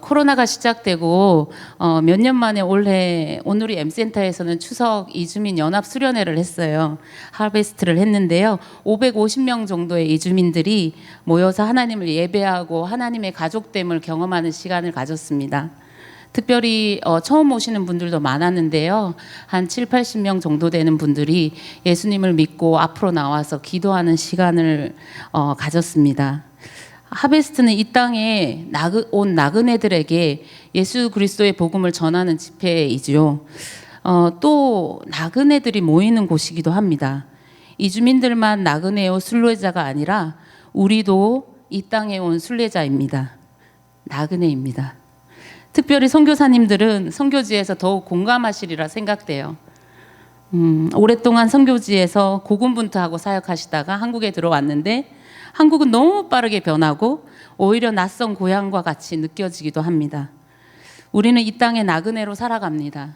코로나가 시작되고 몇 년 만에 올해 온누리 M센터에서는 추석 이주민 연합 수련회를 했어요. 하베스트를 했는데요. 550명 정도의 이주민들이 모여서 하나님을 예배하고 하나님의 가족됨을 경험하는 시간을 가졌습니다. 특별히 처음 오시는 분들도 많았는데요. 한 7, 80명 정도 되는 분들이 예수님을 믿고 앞으로 나와서 기도하는 시간을 가졌습니다. 하베스트는 이 땅에 온 나그네들에게 예수 그리스도의 복음을 전하는 집회이죠. 또 나그네들이 모이는 곳이기도 합니다. 이주민들만 나그네요 순례자가 아니라 우리도 이 땅에 온 순례자입니다. 나그네입니다. 특별히 선교사님들은 선교지에서 더욱 공감하시리라 생각돼요. 오랫동안 선교지에서 고군분투하고 사역하시다가 한국에 들어왔는데 한국은 너무 빠르게 변하고 오히려 낯선 고향과 같이 느껴지기도 합니다. 우리는 이 땅에 나그네로 살아갑니다.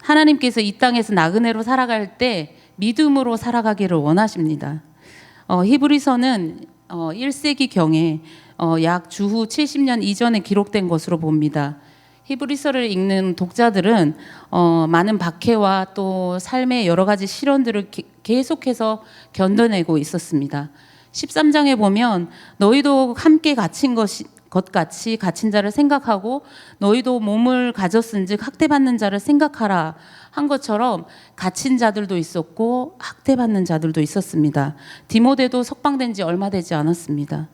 하나님께서 이 땅에서 나그네로 살아갈 때 믿음으로 살아가기를 원하십니다. 히브리서는 1세기경에 약 주후 70년 이전에 기록된 것으로 봅니다. 히브리서를 읽는 독자들은 많은 박해와 또 삶의 여러 가지 시련들을 계속해서 견뎌내고 있었습니다. 13장에 보면 너희도 함께 갇힌 것 같이 갇힌 자를 생각하고 너희도 몸을 가졌은즉 학대받는 자를 생각하라 한 것처럼 갇힌 자들도 있었고 학대받는 자들도 있었습니다. 디모데도 석방된 지 얼마 되지 않았습니다.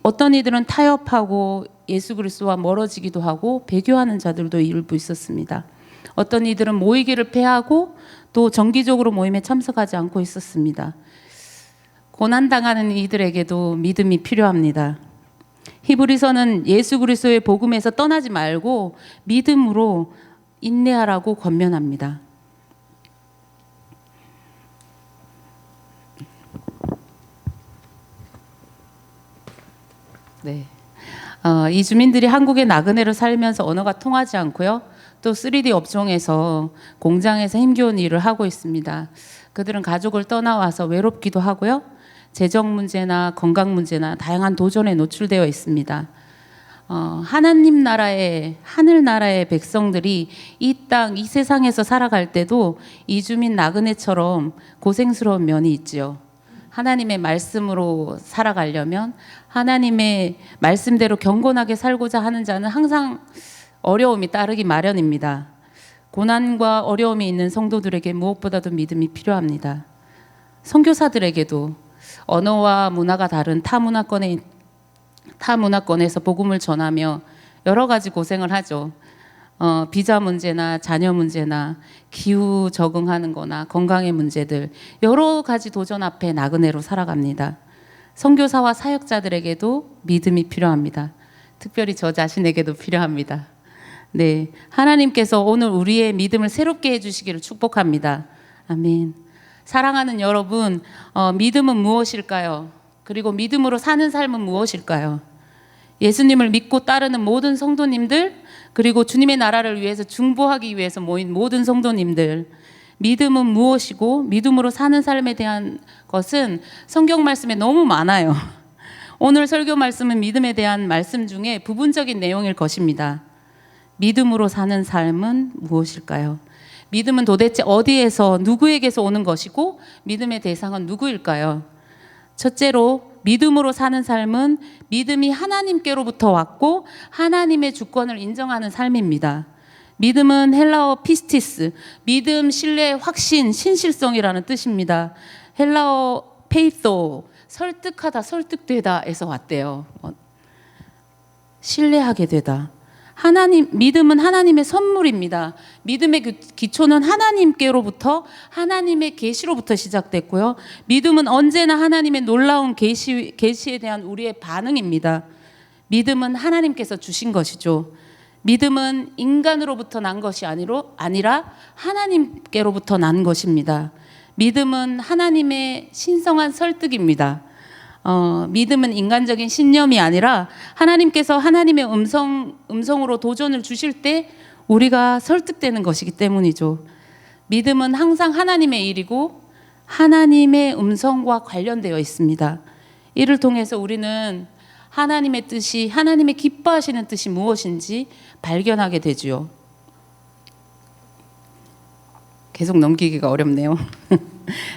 어떤 이들은 타협하고 예수 그리스도와 멀어지기도 하고 배교하는 자들도 일부 있었습니다. 어떤 이들은 모이기를 패하고 또 정기적으로 모임에 참석하지 않고 있었습니다. 고난당하는 이들에게도 믿음이 필요합니다. 히브리서는 예수 그리스도의 복음에서 떠나지 말고 믿음으로 인내하라고 권면합니다. 네. 이주민들이 한국의 나그네로 살면서 언어가 통하지 않고요. 또 3D 업종에서 공장에서 힘겨운 일을 하고 있습니다. 그들은 가족을 떠나와서 외롭기도 하고요. 재정 문제나 건강 문제나 다양한 도전에 노출되어 있습니다. 하나님 나라의 하늘 나라의 백성들이 이 땅, 이 세상에서 살아갈 때도 이주민 나그네처럼 고생스러운 면이 있지요. 하나님의 말씀으로 살아가려면 하나님의 말씀대로 경건하게 살고자 하는 자는 항상 어려움이 따르기 마련입니다. 고난과 어려움이 있는 성도들에게 무엇보다도 믿음이 필요합니다. 선교사들에게도 언어와 문화가 다른 타 문화권에서 복음을 전하며 여러 가지 고생을 하죠. 비자 문제나 자녀 문제나 기후 적응하는 거나 건강의 문제들 여러 가지 도전 앞에 나그네로 살아갑니다. 선교사와 사역자들에게도 믿음이 필요합니다. 특별히 저 자신에게도 필요합니다. 네, 하나님께서 오늘 우리의 믿음을 새롭게 해주시기를 축복합니다. 아멘. 사랑하는 여러분, 믿음은 무엇일까요? 그리고 믿음으로 사는 삶은 무엇일까요? 예수님을 믿고 따르는 모든 성도님들, 그리고 주님의 나라를 위해서 중보하기 위해서 모인 모든 성도님들, 믿음은 무엇이고 믿음으로 사는 삶에 대한 것은 성경 말씀에 너무 많아요. 오늘 설교 말씀은 믿음에 대한 말씀 중에 부분적인 내용일 것입니다. 믿음으로 사는 삶은 무엇일까요? 믿음은 도대체 어디에서 누구에게서 오는 것이고 믿음의 대상은 누구일까요? 첫째로 믿음으로 사는 삶은 믿음이 하나님께로부터 왔고 하나님의 주권을 인정하는 삶입니다. 믿음은 헬라어 피스티스, 믿음, 신뢰, 확신, 신실성이라는 뜻입니다. 헬라어 페이소, 설득하다, 설득되다에서 왔대요. 신뢰하게 되다. 믿음은 하나님의 선물입니다. 믿음의 기초는 하나님께로부터 하나님의 계시로부터 시작됐고요. 믿음은 언제나 하나님의 놀라운 계시에 대한 우리의 반응입니다. 믿음은 하나님께서 주신 것이죠. 믿음은 인간으로부터 난 것이 아니라 하나님께로부터 난 것입니다. 믿음은 하나님의 신성한 설득입니다. 믿음은 인간적인 신념이 아니라 하나님께서 하나님의 음성으로 도전을 주실 때 우리가 설득되는 것이기 때문이죠. 믿음은 항상 하나님의 일이고 하나님의 음성과 관련되어 있습니다. 이를 통해서 우리는 하나님의 뜻이, 하나님의 기뻐하시는 뜻이 무엇인지 발견하게 되지요. 계속 넘기기가 어렵네요.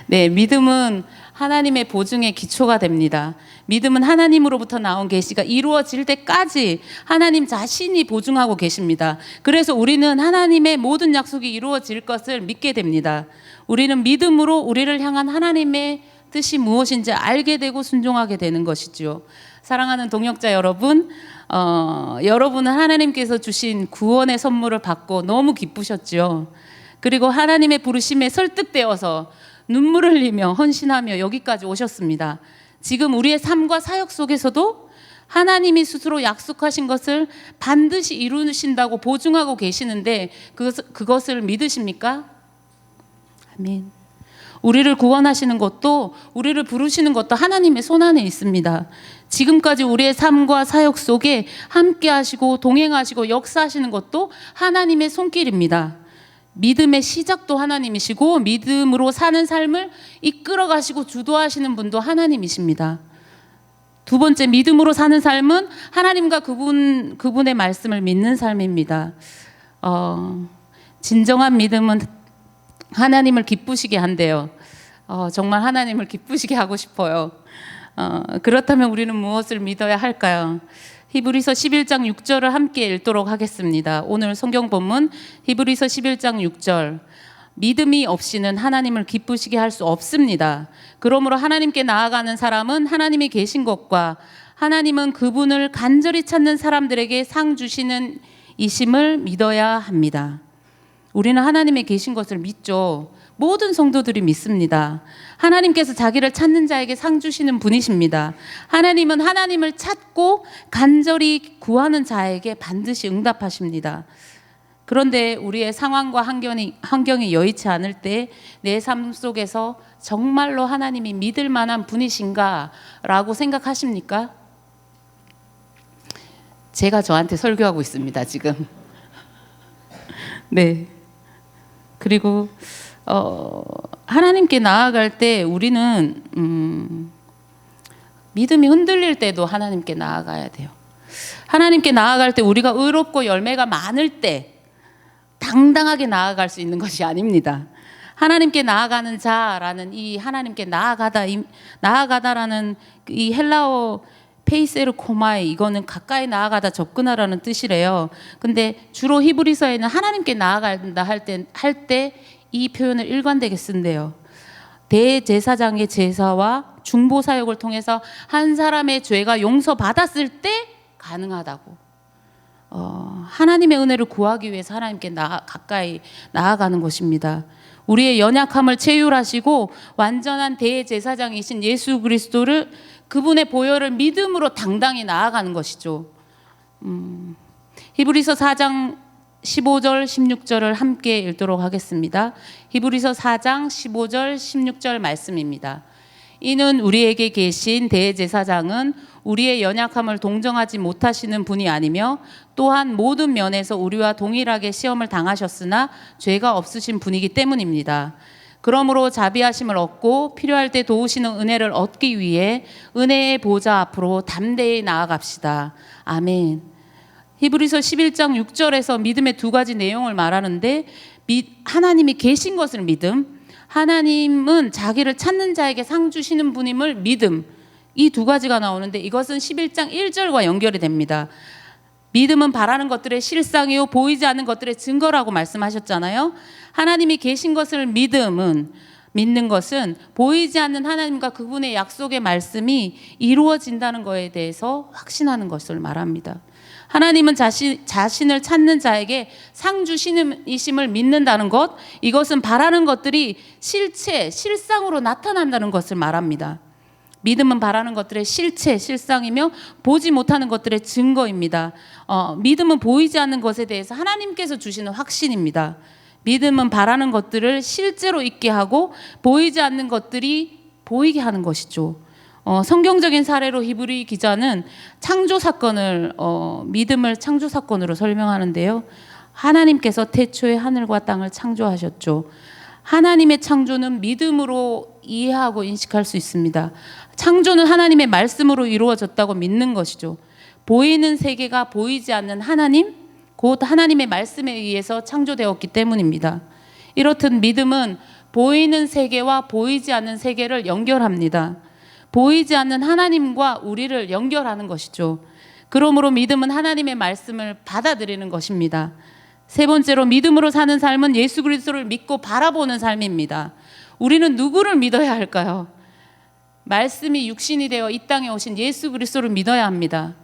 네, 믿음은 하나님의 보증의 기초가 됩니다. 믿음은 하나님으로부터 나온 계시가 이루어질 때까지 하나님 자신이 보증하고 계십니다. 그래서 우리는 하나님의 모든 약속이 이루어질 것을 믿게 됩니다. 우리는 믿음으로 우리를 향한 하나님의 뜻이 무엇인지 알게 되고 순종하게 되는 것이죠. 사랑하는 동역자 여러분, 여러분은 하나님께서 주신 구원의 선물을 받고 너무 기쁘셨죠. 그리고 하나님의 부르심에 설득되어서 눈물을 흘리며 헌신하며 여기까지 오셨습니다. 지금 우리의 삶과 사역 속에서도 하나님이 스스로 약속하신 것을 반드시 이루신다고 보증하고 계시는데 그것을 믿으십니까? 아멘. 우리를 구원하시는 것도, 우리를 부르시는 것도 하나님의 손안에 있습니다. 지금까지 우리의 삶과 사역 속에 함께 하시고 동행하시고 역사하시는 것도 하나님의 손길입니다. 믿음의 시작도 하나님이시고 믿음으로 사는 삶을 이끌어 가시고 주도하시는 분도 하나님이십니다. 두 번째, 믿음으로 사는 삶은 하나님과 그분의 말씀을 믿는 삶입니다. 진정한 믿음은 하나님을 기쁘시게 한대요. 정말 하나님을 기쁘시게 하고 싶어요. 그렇다면 우리는 무엇을 믿어야 할까요? 히브리서 11장 6절을 함께 읽도록 하겠습니다. 오늘 성경 본문 히브리서 11장 6절. 믿음이 없이는 하나님을 기쁘시게 할 수 없습니다. 그러므로 하나님께 나아가는 사람은 하나님이 계신 것과 하나님은 그분을 간절히 찾는 사람들에게 상 주시는 이심을 믿어야 합니다. 우리는 하나님의 계신 것을 믿죠. 모든 성도들이 믿습니다. 하나님께서 자기를 찾는 자에게 상 주시는 분이십니다. 하나님은 하나님을 찾고 간절히 구하는 자에게 반드시 응답하십니다. 그런데 우리의 상황과 환경이 여의치 않을 때 내 삶 속에서 정말로 하나님이 믿을 만한 분이신가 라고 생각하십니까? 제가 저한테 설교하고 있습니다, 지금. 네. 그리고 하나님께 나아갈 때 우리는 믿음이 흔들릴 때도 하나님께 나아가야 돼요. 하나님께 나아갈 때 우리가 의롭고 열매가 많을 때 당당하게 나아갈 수 있는 것이 아닙니다. 하나님께 나아가는 자라는 이 하나님께 나아가다라는 이 헬라어 페이세르코마이, 이거는 가까이 나아가다 접근하라는 뜻이래요. 근데 주로 히브리서에는 하나님께 나아간다 할 때 이 표현을 일관되게 쓴대요. 대제사장의 제사와 중보 사역을 통해서 한 사람의 죄가 용서받았을 때 가능하다고. 하나님의 은혜를 구하기 위해서 하나님께 가까이 나아가는 것입니다. 우리의 연약함을 체휼하시고 완전한 대제사장이신 예수 그리스도를, 그분의 보혈을 믿음으로 당당히 나아가는 것이죠. 히브리서 4장 15절 16절을 함께 읽도록 하겠습니다. 히브리서 4장 15절 16절 말씀입니다. 이는 우리에게 계신 대제사장은 우리의 연약함을 동정하지 못하시는 분이 아니며 또한 모든 면에서 우리와 동일하게 시험을 당하셨으나 죄가 없으신 분이기 때문입니다. 그러므로 자비하심을 얻고 필요할 때 도우시는 은혜를 얻기 위해 은혜의 보좌 앞으로 담대히 나아갑시다. 아멘. 히브리서 11장 6절에서 믿음의 두 가지 내용을 말하는데, 하나님이 계신 것을 믿음, 하나님은 자기를 찾는 자에게 상 주시는 분임을 믿음, 이 두 가지가 나오는데 이것은 11장 1절과 연결이 됩니다. 믿음은 바라는 것들의 실상이요 보이지 않는 것들의 증거라고 말씀하셨잖아요. 하나님이 계신 것을 믿는 것은 보이지 않는 하나님과 그분의 약속의 말씀이 이루어진다는 것에 대해서 확신하는 것을 말합니다. 하나님은 자신을 찾는 자에게 상 주시는 이심을 믿는다는 것, 이것은 바라는 것들이 실상으로 나타난다는 것을 말합니다. 믿음은 바라는 것들의 실상이며 보지 못하는 것들의 증거입니다. 믿음은 보이지 않는 것에 대해서 하나님께서 주시는 확신입니다. 믿음은 바라는 것들을 실제로 있게 하고 보이지 않는 것들이 보이게 하는 것이죠. 성경적인 사례로 히브리 기자는 창조 사건을 믿음을 창조 사건으로 설명하는데요. 하나님께서 태초에 하늘과 땅을 창조하셨죠. 하나님의 창조는 믿음으로 이해하고 인식할 수 있습니다. 창조는 하나님의 말씀으로 이루어졌다고 믿는 것이죠. 보이는 세계가 보이지 않는 하나님, 곧 하나님의 말씀에 의해서 창조되었기 때문입니다. 이렇듯 믿음은 보이는 세계와 보이지 않는 세계를 연결합니다. 보이지 않는 하나님과 우리를 연결하는 것이죠. 그러므로 믿음은 하나님의 말씀을 받아들이는 것입니다. 세 번째로 믿음으로 사는 삶은 예수 그리스도를 믿고 바라보는 삶입니다. 우리는 누구를 믿어야 할까요? 말씀이 육신이 되어 이 땅에 오신 예수 그리스도를 믿어야 합니다.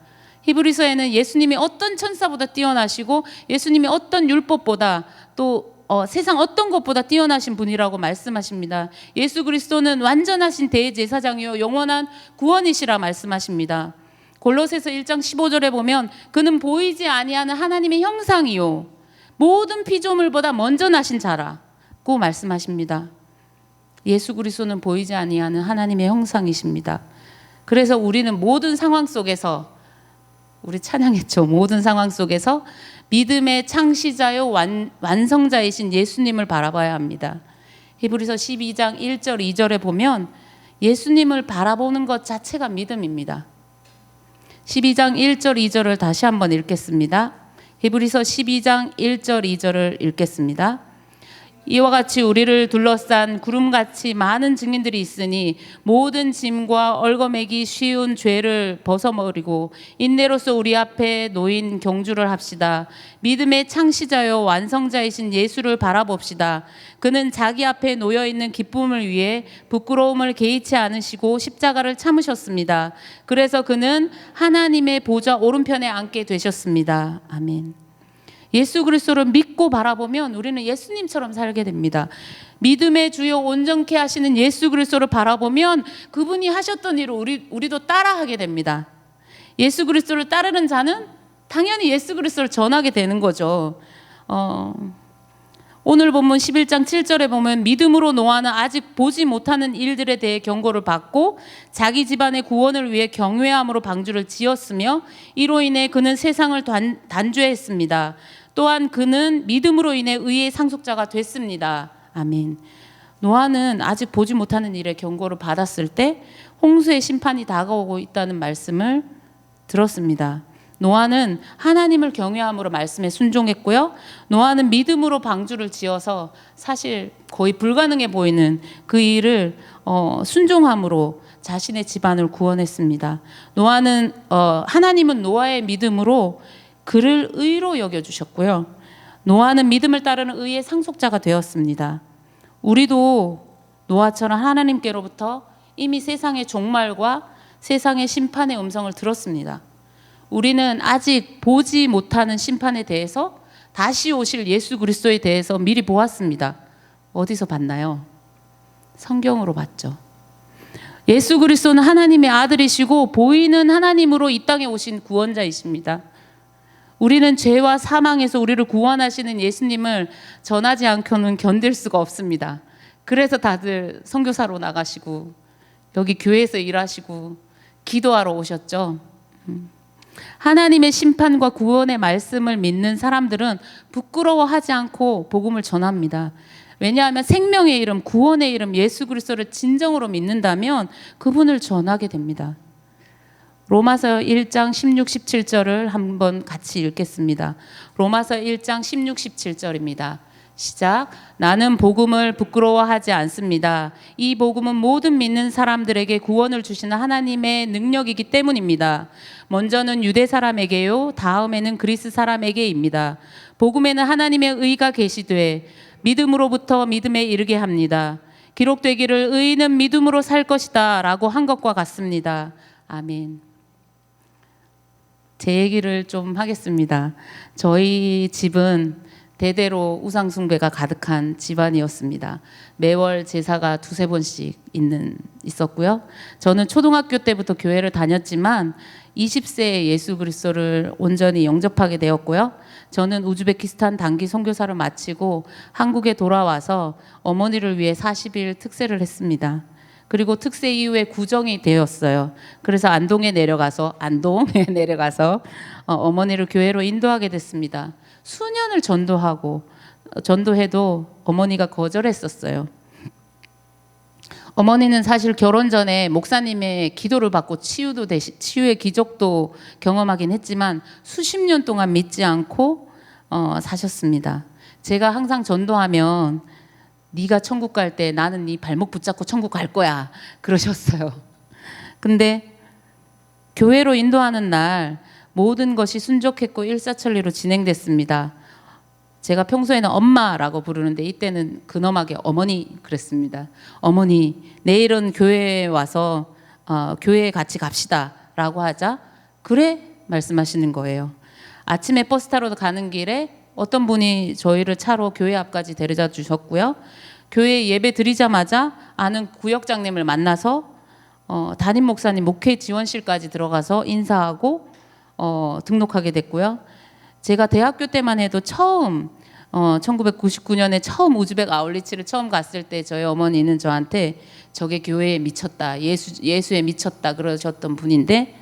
히브리서에는 예수님이 어떤 천사보다 뛰어나시고 예수님이 어떤 율법보다 또 세상 어떤 것보다 뛰어나신 분이라고 말씀하십니다. 예수 그리스도는 완전하신 대제사장이요 영원한 구원이시라 말씀하십니다. 골로새서 1장 15절에 보면 그는 보이지 아니하는 하나님의 형상이요 모든 피조물보다 먼저 나신 자라고 말씀하십니다. 예수 그리스도는 보이지 아니하는 하나님의 형상이십니다. 그래서 우리는 모든 상황 속에서 우리 찬양했죠. 모든 상황 속에서 믿음의 창시자요 완성자이신 예수님을 바라봐야 합니다. 히브리서 12장 1절 2절에 보면 예수님을 바라보는 것 자체가 믿음입니다. 12장 1절 2절을 다시 한번 읽겠습니다. 히브리서 12장 1절 2절을 읽겠습니다. 이와 같이 우리를 둘러싼 구름같이 많은 증인들이 있으니 모든 짐과 얽어매기 쉬운 죄를 벗어버리고 인내로서 우리 앞에 놓인 경주를 합시다. 믿음의 창시자요 완성자이신 예수를 바라봅시다. 그는 자기 앞에 놓여있는 기쁨을 위해 부끄러움을 개의치 않으시고 십자가를 참으셨습니다. 그래서 그는 하나님의 보좌 오른편에 앉게 되셨습니다. 아멘. 예수 그리스도를 믿고 바라보면 우리는 예수님처럼 살게 됩니다. 믿음의 주요 온전케 하시는 예수 그리스도를 바라보면 그분이 하셨던 일을 우리도 따라하게 됩니다. 예수 그리스도를 따르는 자는 당연히 예수 그리스도를 전하게 되는 거죠. 오늘 본문 11장 7절에 보면 믿음으로 노아는 아직 보지 못하는 일들에 대해 경고를 받고 자기 집안의 구원을 위해 경외함으로 방주를 지었으며 이로 인해 그는 세상을 단죄했습니다. 또한 그는 믿음으로 인해 의의 상속자가 됐습니다. 아멘. 노아는 아직 보지 못하는 일에 경고를 받았을 때 홍수의 심판이 다가오고 있다는 말씀을 들었습니다. 노아는 하나님을 경외함으로 말씀에 순종했고요. 노아는 믿음으로 방주를 지어서 사실 거의 불가능해 보이는 그 일을 순종함으로 자신의 집안을 구원했습니다. 노아는 하나님은 노아의 믿음으로 그를 의로 여겨주셨고요. 노아는 믿음을 따르는 의의 상속자가 되었습니다. 우리도 노아처럼 하나님께로부터 이미 세상의 종말과 세상의 심판의 음성을 들었습니다. 우리는 아직 보지 못하는 심판에 대해서 다시 오실 예수 그리스도에 대해서 미리 보았습니다. 어디서 봤나요? 성경으로 봤죠. 예수 그리스도는 하나님의 아들이시고 보이는 하나님으로 이 땅에 오신 구원자이십니다. 우리는 죄와 사망에서 우리를 구원하시는 예수님을 전하지 않고는 견딜 수가 없습니다. 그래서 다들 선교사로 나가시고 여기 교회에서 일하시고 기도하러 오셨죠. 하나님의 심판과 구원의 말씀을 믿는 사람들은 부끄러워하지 않고 복음을 전합니다. 왜냐하면 생명의 이름, 구원의 이름 예수 그리스도를 진정으로 믿는다면 그분을 전하게 됩니다. 로마서 1장 16, 17절을 한번 같이 읽겠습니다. 로마서 1장 16, 17절입니다. 시작. 나는 복음을 부끄러워하지 않습니다. 이 복음은 모든 믿는 사람들에게 구원을 주시는 하나님의 능력이기 때문입니다. 먼저는 유대 사람에게요, 다음에는 그리스 사람에게입니다. 복음에는 하나님의 의가 계시되 믿음으로부터 믿음에 이르게 합니다. 기록되기를 의인은 믿음으로 살 것이다 라고 한 것과 같습니다. 아멘. 제 얘기를 좀 하겠습니다. 저희 집은 대대로 우상 숭배가 가득한 집안이었습니다. 매월 제사가 두세 번씩 있었고요. 저는 초등학교 때부터 교회를 다녔지만 20세에 예수 그리스도를 온전히 영접하게 되었고요. 저는 우즈베키스탄 단기 선교사를 마치고 한국에 돌아와서 어머니를 위해 40일 특세를 했습니다. 그리고 특세 이후에 구정이 되었어요. 그래서 안동에 내려가서 어머니를 교회로 인도하게 됐습니다. 수년을 전도해도 어머니가 거절했었어요. 어머니는 사실 결혼 전에 목사님의 기도를 받고 치유의 기적도 경험하긴 했지만 수십 년 동안 믿지 않고 사셨습니다. 제가 항상 전도하면 네가 천국 갈 때 나는 네 발목 붙잡고 천국 갈 거야 그러셨어요. 근데 교회로 인도하는 날 모든 것이 순적했고 일사천리로 진행됐습니다. 제가 평소에는 엄마라고 부르는데 이때는 근엄하게 어머니 그랬습니다. 어머니, 내일은 교회에 와서 교회에 같이 갑시다 라고 하자 그래? 말씀하시는 거예요. 아침에 버스 타러 가는 길에 어떤 분이 저희를 차로 교회 앞까지 데려다 주셨고요. 교회 예배 드리자마자 아는 구역장님을 만나서 담임 목사님 목회 지원실까지 들어가서 인사하고 등록하게 됐고요. 제가 대학교 때만 해도 처음 1999년에 처음 우즈벡 아울리치를 처음 갔을 때 저희 어머니는 저한테 저게 교회에 미쳤다, 예수에 미쳤다 그러셨던 분인데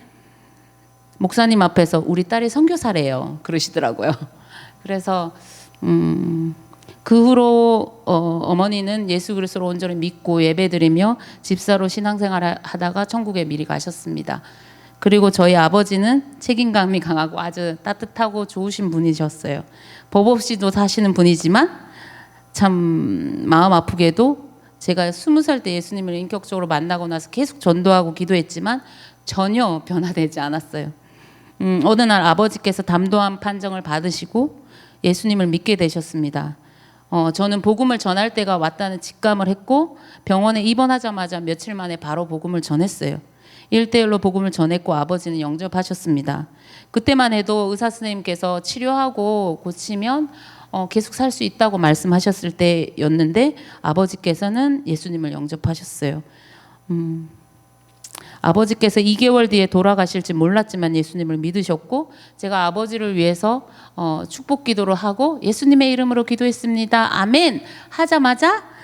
목사님 앞에서 우리 딸이 선교사래요 그러시더라고요. 그래서 그 후로 어머니는 예수 그리스도를 온전히 믿고 예배드리며 집사로 신앙생활을 하다가 천국에 미리 가셨습니다. 그리고 저희 아버지는 책임감이 강하고 아주 따뜻하고 좋으신 분이셨어요. 법 없이도 사시는 분이지만 참 마음 아프게도 제가 20살 때 예수님을 인격적으로 만나고 나서 계속 전도하고 기도했지만 전혀 변화되지 않았어요. 어느 날 아버지께서 담대한 판정을 받으시고 예수님을 믿게 되셨습니다. 저는 복음을 전할 때가 왔다는 직감을 했고 병원에 입원하자마자 며칠 만에 바로 복음을 전했어요. 1대1로 복음을 전했고 아버지는 영접하셨습니다. 그때만 해도 의사 선생님께서 치료하고 고치면 계속 살 수 있다고 말씀하셨을 때였는데 아버지께서는 예수님을 영접하셨어요. 아버지께서 2개월 뒤에 돌아가실지 몰랐지만 예수님을 믿으셨고 제가 아버지를 위해서 축복 기도를 하고 예수님의 이름으로 기도했습니다. 아멘 하자마자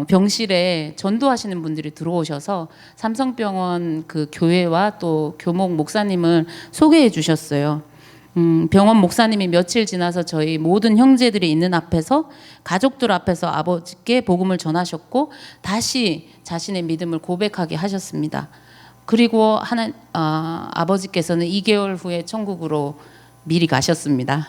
병실에 전도하시는 분들이 들어오셔서 삼성병원 그 교회와 또 교목 목사님을 소개해 주셨어요. 병원 목사님이 며칠 지나서 저희 모든 형제들이 있는 앞에서 가족들 앞에서 아버지께 복음을 전하셨고 다시 자신의 믿음을 고백하게 하셨습니다. 그리고 아버지께서는 2개월 후에 천국으로 미리 가셨습니다.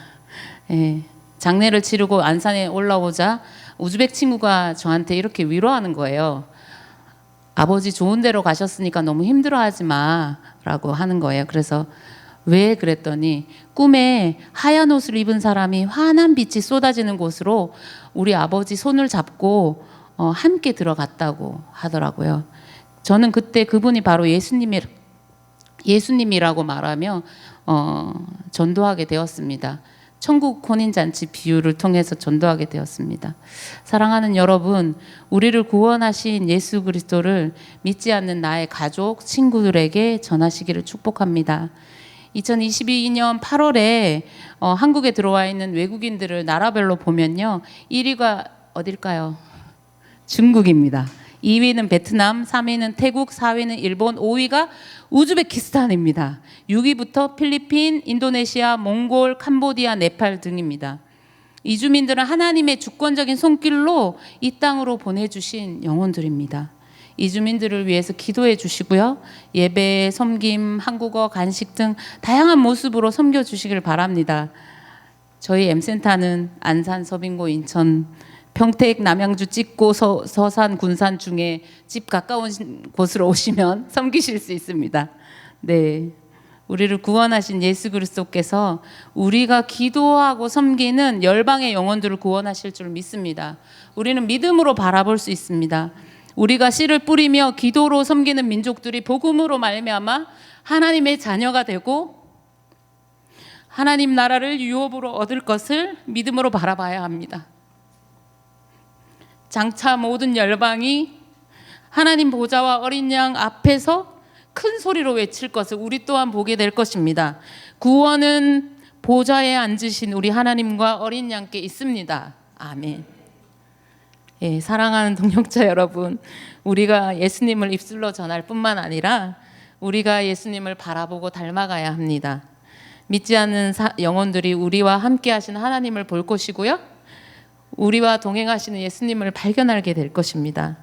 예, 장례를 치르고 안산에 올라오자 우즈벡 친구가 저한테 이렇게 위로하는 거예요. 아버지 좋은 데로 가셨으니까 너무 힘들어하지 마라고 하는 거예요. 그래서 왜 그랬더니 꿈에 하얀 옷을 입은 사람이 환한 빛이 쏟아지는 곳으로 우리 아버지 손을 잡고 함께 들어갔다고 하더라고요. 저는 그때 그분이 바로 예수님이라고 말하며 전도하게 되었습니다. 천국 혼인잔치 비유를 통해서 전도하게 되었습니다. 사랑하는 여러분, 우리를 구원하신 예수 그리스도를 믿지 않는 나의 가족, 친구들에게 전하시기를 축복합니다. 2022년 8월에 한국에 들어와 있는 외국인들을 나라별로 보면요. 1위가 어딜까요? 중국입니다. 2위는 베트남, 3위는 태국, 4위는 일본, 5위가 우즈베키스탄입니다. 6위부터 필리핀, 인도네시아, 몽골, 캄보디아, 네팔 등입니다. 이주민들은 하나님의 주권적인 손길로 이 땅으로 보내주신 영혼들입니다. 이주민들을 위해서 기도해 주시고요. 예배, 섬김, 한국어, 간식 등 다양한 모습으로 섬겨주시길 바랍니다. 저희 M센터는 안산, 서빙고, 인천, 평택, 남양주, 찍고, 서산, 군산 중에 집 가까운 곳으로 오시면 섬기실 수 있습니다. 네, 우리를 구원하신 예수 그리스도께서 우리가 기도하고 섬기는 열방의 영혼들을 구원하실 줄 믿습니다. 우리는 믿음으로 바라볼 수 있습니다. 우리가 씨를 뿌리며 기도로 섬기는 민족들이 복음으로 말미암아 하나님의 자녀가 되고 하나님 나라를 유업으로 얻을 것을 믿음으로 바라봐야 합니다. 장차 모든 열방이 하나님 보좌와 어린 양 앞에서 큰 소리로 외칠 것을 우리 또한 보게 될 것입니다. 구원은 보좌에 앉으신 우리 하나님과 어린 양께 있습니다. 아멘. 예, 사랑하는 동역자 여러분, 우리가 예수님을 입술로 전할 뿐만 아니라 우리가 예수님을 바라보고 닮아가야 합니다. 믿지 않는 영혼들이 우리와 함께 하시는 하나님을 볼 것이고요, 우리와 동행하시는 예수님을 발견하게 될 것입니다.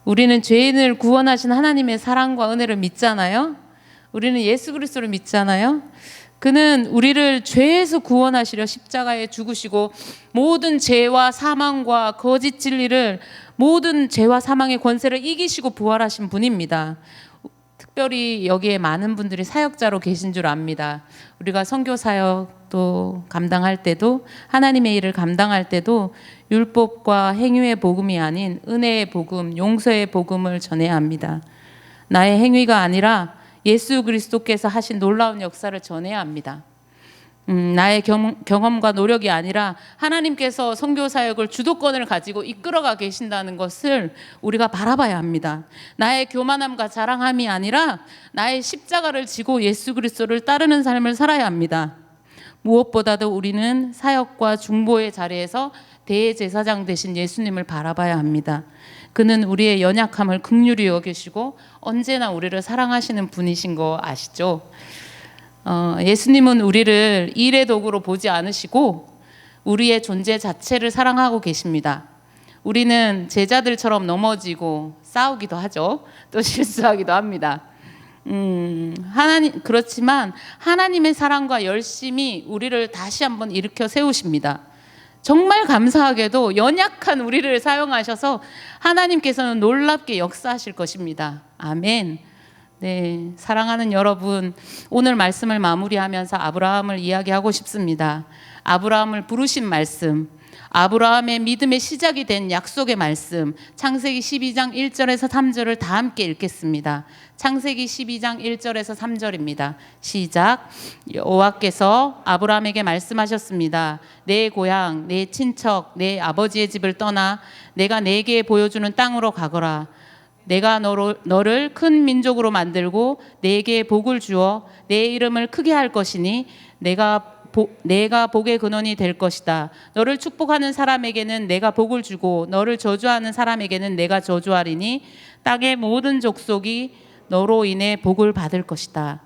우리는 죄인을 구원하신 하나님의 사랑과 은혜를 믿잖아요. 우리는 예수 그리스도를 믿잖아요. 그는 우리를 죄에서 구원하시려 십자가에 죽으시고 모든 죄와 사망과 거짓 진리를, 모든 죄와 사망의 권세를 이기시고 부활하신 분입니다. 특별히 여기에 많은 분들이 사역자로 계신 줄 압니다. 우리가 선교 사역도 감당할 때도, 하나님의 일을 감당할 때도 율법과 행위의 복음이 아닌 은혜의 복음, 용서의 복음을 전해야 합니다. 나의 행위가 아니라 예수 그리스도께서 하신 놀라운 역사를 전해야 합니다. 나의 경험과 노력이 아니라 하나님께서 선교 사역을 주도권을 가지고 이끌어가 계신다는 것을 우리가 바라봐야 합니다. 나의 교만함과 자랑함이 아니라 나의 십자가를 지고 예수 그리스도를 따르는 삶을 살아야 합니다. 무엇보다도 우리는 사역과 중보의 자리에서 대제사장 되신 예수님을 바라봐야 합니다. 그는 우리의 연약함을 긍휼히 여기시고 언제나 우리를 사랑하시는 분이신 거 아시죠? 예수님은 우리를 일의 도구로 보지 않으시고 우리의 존재 자체를 사랑하고 계십니다. 우리는 제자들처럼 넘어지고 싸우기도 하죠. 또 실수하기도 합니다. 그렇지만 하나님의 사랑과 열심이 우리를 다시 한번 일으켜 세우십니다. 정말 감사하게도 연약한 우리를 사용하셔서 하나님께서는 놀랍게 역사하실 것입니다. 아멘. 네, 사랑하는 여러분, 오늘 말씀을 마무리하면서 아브라함을 이야기하고 싶습니다. 아브라함을 부르신 말씀, 아브라함의 믿음의 시작이 된 약속의 말씀, 창세기 12장 1절에서 3절을 다 함께 읽겠습니다. 창세기 12장 1절에서 3절입니다. 시작. 여호와께서 아브라함에게 말씀하셨습니다. 내 고향, 내 친척, 내 아버지의 집을 떠나 내가 내게 보여주는 땅으로 가거라. 내가 너를 큰 민족으로 만들고 내게 복을 주어 내 이름을 크게 할 것이니 내가 복의 근원이 될 것이다. 너를 축복하는 사람에게는 내가 복을 주고 너를 저주하는 사람에게는 내가 저주하리니 땅의 모든 족속이 너로 인해 복을 받을 것이다.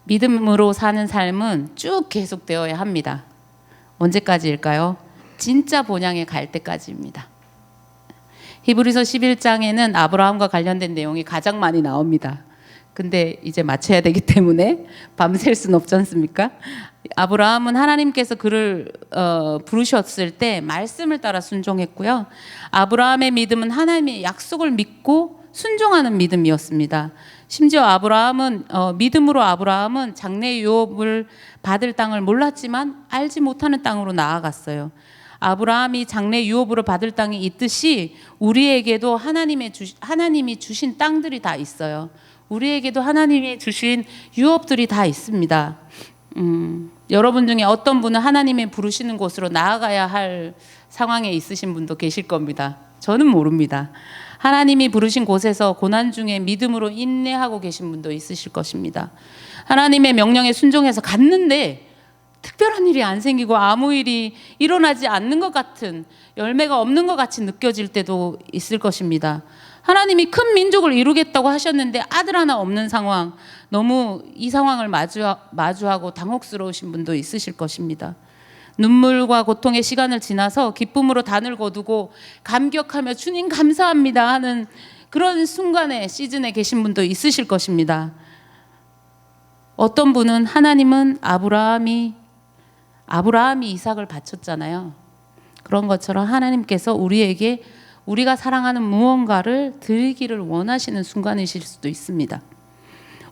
믿음으로 사는 삶은 쭉 계속되어야 합니다. 언제까지일까요? 진짜 본향에 갈 때까지입니다. 히브리서 11장에는 아브라함과 관련된 내용이 가장 많이 나옵니다. 근데 이제 마쳐야 되기 때문에 밤샐 수는 없지 않습니까? 아브라함은 하나님께서 그를 부르셨을 때 말씀을 따라 순종했고요. 아브라함의 믿음은 하나님의 약속을 믿고 순종하는 믿음이었습니다. 심지어 믿음으로 아브라함은 장래 유업을 받을 땅을 몰랐지만 알지 못하는 땅으로 나아갔어요. 아브라함이 장래 유업으로 받을 땅이 있듯이 우리에게도 하나님이 주신 땅들이 다 있어요. 우리에게도 하나님이 주신 유업들이 다 있습니다. 여러분 중에 어떤 분은 하나님이 부르시는 곳으로 나아가야 할 상황에 있으신 분도 계실 겁니다. 저는 모릅니다. 하나님이 부르신 곳에서 고난 중에 믿음으로 인내하고 계신 분도 있으실 것입니다. 하나님의 명령에 순종해서 갔는데 특별한 일이 안 생기고 아무 일이 일어나지 않는 것 같은, 열매가 없는 것 같이 느껴질 때도 있을 것입니다. 하나님이 큰 민족을 이루겠다고 하셨는데 아들 하나 없는 상황, 너무 이 상황을 마주하고 당혹스러우신 분도 있으실 것입니다. 눈물과 고통의 시간을 지나서 기쁨으로 단을 거두고 감격하며 주님 감사합니다 하는 그런 순간에, 시즌에 계신 분도 있으실 것입니다. 어떤 분은 하나님은 아브라함이 이삭을 바쳤잖아요. 그런 것처럼 하나님께서 우리에게 우리가 사랑하는 무언가를 드리기를 원하시는 순간이실 수도 있습니다.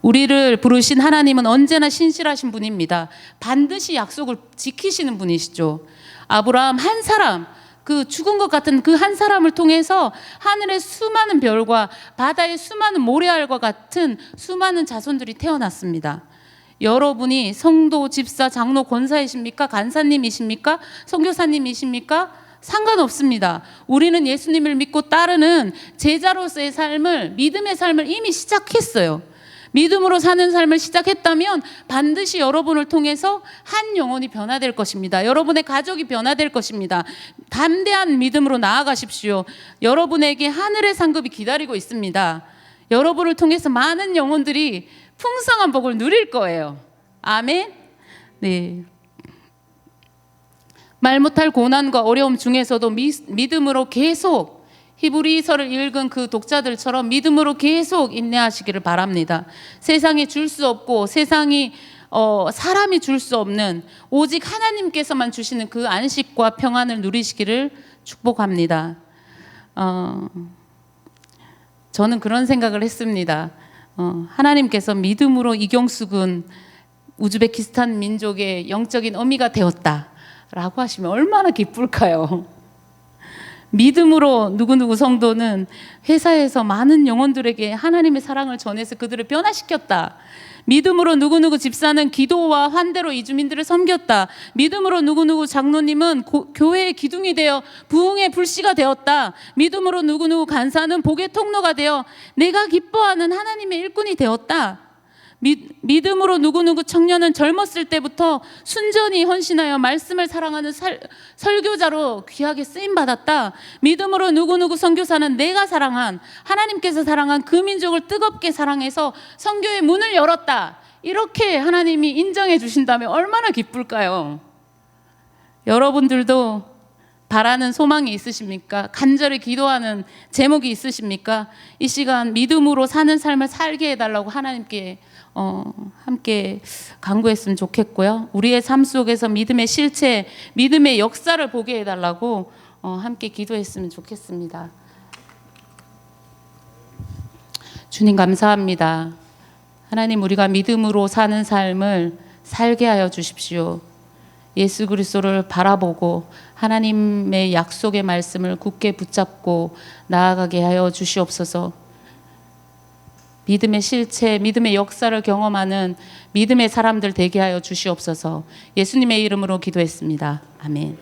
우리를 부르신 하나님은 언제나 신실하신 분입니다. 반드시 약속을 지키시는 분이시죠. 아브라함 한 사람, 그 죽은 것 같은 그 한 사람을 통해서 하늘의 수많은 별과 바다의 수많은 모래알과 같은 수많은 자손들이 태어났습니다. 여러분이 성도, 집사, 장로, 권사이십니까? 간사님이십니까? 선교사님이십니까? 상관없습니다. 우리는 예수님을 믿고 따르는 제자로서의 삶을, 믿음의 삶을 이미 시작했어요. 믿음으로 사는 삶을 시작했다면 반드시 여러분을 통해서 한 영혼이 변화될 것입니다. 여러분의 가족이 변화될 것입니다. 담대한 믿음으로 나아가십시오. 여러분에게 하늘의 상급이 기다리고 있습니다. 여러분을 통해서 많은 영혼들이 풍성한 복을 누릴 거예요. 아멘. 네. 말 못할 고난과 어려움 중에서도 믿음으로 계속 히브리서를 읽은 그 독자들처럼 믿음으로 계속 인내하시기를 바랍니다. 세상에 줄 수 없고 세상이 사람이 줄 수 없는 오직 하나님께서만 주시는 그 안식과 평안을 누리시기를 축복합니다. 저는 그런 생각을 했습니다. 하나님께서 믿음으로 이경수 군 우즈베키스탄 민족의 영적인 어미가 되었다라고 하시면 얼마나 기쁠까요? 믿음으로 누구누구 성도는 회사에서 많은 영혼들에게 하나님의 사랑을 전해서 그들을 변화시켰다. 믿음으로 누구누구 집사는 기도와 환대로 이주민들을 섬겼다. 믿음으로 누구누구 장로님은 교회의 기둥이 되어 부흥의 불씨가 되었다. 믿음으로 누구누구 간사는 복의 통로가 되어 내가 기뻐하는 하나님의 일꾼이 되었다. 믿음으로 누구누구 청년은 젊었을 때부터 순전히 헌신하여 말씀을 사랑하는 설교자로 귀하게 쓰임받았다. 믿음으로 누구누구 선교사는 내가 사랑한 하나님께서 사랑한 그 민족을 뜨겁게 사랑해서 선교의 문을 열었다. 이렇게 하나님이 인정해 주신다면 얼마나 기쁠까요? 여러분들도 바라는 소망이 있으십니까? 간절히 기도하는 제목이 있으십니까? 이 시간 믿음으로 사는 삶을 살게 해달라고 하나님께 함께 간구했으면 좋겠고요. 우리의 삶 속에서 믿음의 실체, 믿음의 역사를 보게 해달라고 함께 기도했으면 좋겠습니다. 주님 감사합니다. 하나님, 우리가 믿음으로 사는 삶을 살게 하여 주십시오. 예수 그리스도를 바라보고 하나님의 약속의 말씀을 굳게 붙잡고 나아가게 하여 주시옵소서. 믿음의 실체, 믿음의 역사를 경험하는 믿음의 사람들 되게 하여 주시옵소서. 예수님의 이름으로 기도했습니다. 아멘.